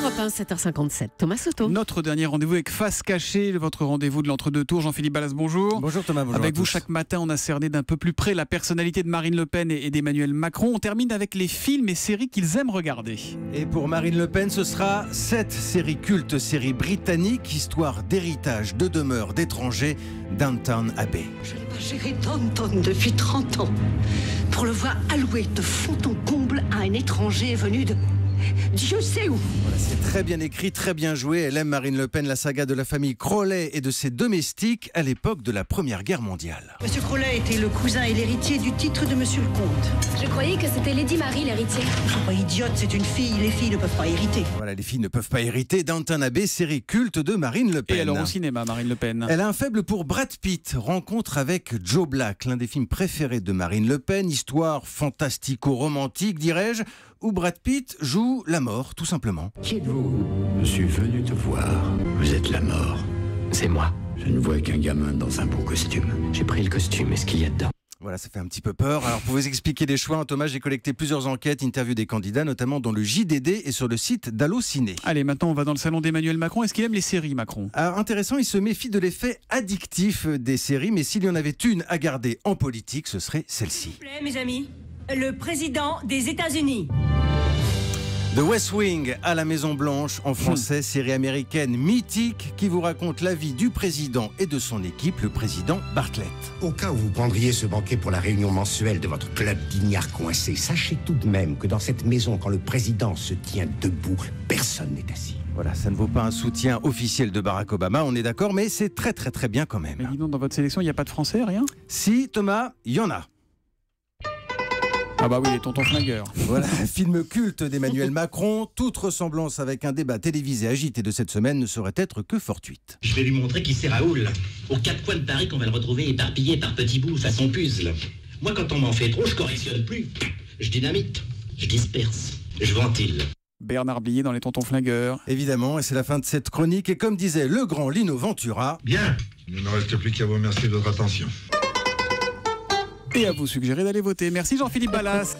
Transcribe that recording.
Europe 1, 7h57. Thomas Soto. Notre dernier rendez-vous avec Face Cachée, votre rendez-vous de l'entre-deux tours. Jean-Philippe Ballas, bonjour. Bonjour Thomas, bonjour. Avec vous, chaque matin, on a cerné d'un peu plus près la personnalité de Marine Le Pen et d'Emmanuel Macron. On termine avec les films et séries qu'ils aiment regarder. Et pour Marine Le Pen, ce sera 7 séries cultes, séries britanniques, histoire d'héritage, de demeure d'étrangers, Downton Abbey. Je n'ai pas géré Downton depuis 30 ans. Pour le voir alloué de fond en comble à un étranger venu de Dieu sait où. Voilà, c'est très bien écrit, très bien joué. Elle aime, Marine Le Pen, la saga de la famille Crowley et de ses domestiques à l'époque de la Première Guerre mondiale. Monsieur Crowley était le cousin et l'héritier du titre de Monsieur le Comte. Je croyais que c'était Lady Marie l'héritière. Je suis pas idiote, c'est une fille. Les filles ne peuvent pas hériter. Voilà, les filles ne peuvent pas hériter. Downton Abbey, série culte de Marine Le Pen. Et alors au cinéma, Marine Le Pen. Elle a un faible pour Brad Pitt. Rencontre avec Joe Black, l'un des films préférés de Marine Le Pen. Histoire fantastico-romantique, dirais-je, où Brad Pitt joue la mort, tout simplement. Qui êtes-vous? Je suis venu te voir. Vous êtes la mort. C'est moi. Je ne vois qu'un gamin dans un beau costume. J'ai pris le costume, et ce qu'il y a dedans. Voilà, ça fait un petit peu peur. Alors, pour vous expliquer les choix, Thomas, j'ai collecté plusieurs enquêtes, interviews des candidats, notamment dans le JDD et sur le site d'Allociné. Allez, maintenant, on va dans le salon d'Emmanuel Macron. Est-ce qu'il aime les séries, Macron? Alors, intéressant, il se méfie de l'effet addictif des séries, mais s'il y en avait une à garder en politique, ce serait celle-ci. S'il vous plaît, mes amis, le président des États-Unis. The West Wing à la Maison Blanche, en français, série américaine mythique qui vous raconte la vie du président et de son équipe, le président Bartlett. Au cas où vous prendriez ce banquet pour la réunion mensuelle de votre club d'ignards coincés, sachez tout de même que dans cette maison, quand le président se tient debout, personne n'est assis. Voilà, ça ne vaut pas un soutien officiel de Barack Obama, on est d'accord, mais c'est très très très bien quand même. Mais dis donc, dans votre sélection, il n'y a pas de français, rien? Si, Thomas, il y en a. Ah bah oui, les tontons flingueurs. Voilà, film culte d'Emmanuel Macron. Toute ressemblance avec un débat télévisé agité de cette semaine ne saurait être que fortuite. Je vais lui montrer qui c'est Raoul. Aux quatre coins de Paris qu'on va le retrouver éparpillé par petits bouts façon puzzle. Moi, quand on m'en fait trop, je correctionne plus. Je dynamite, je disperse, je ventile. Bernard Blier dans les tontons flingueurs. Évidemment, et c'est la fin de cette chronique. Et comme disait le grand Lino Ventura... Bien, il ne me reste plus qu'à vous remercier de votre attention. Et à vous suggérer d'aller voter. Merci Jean-Philippe Ballas.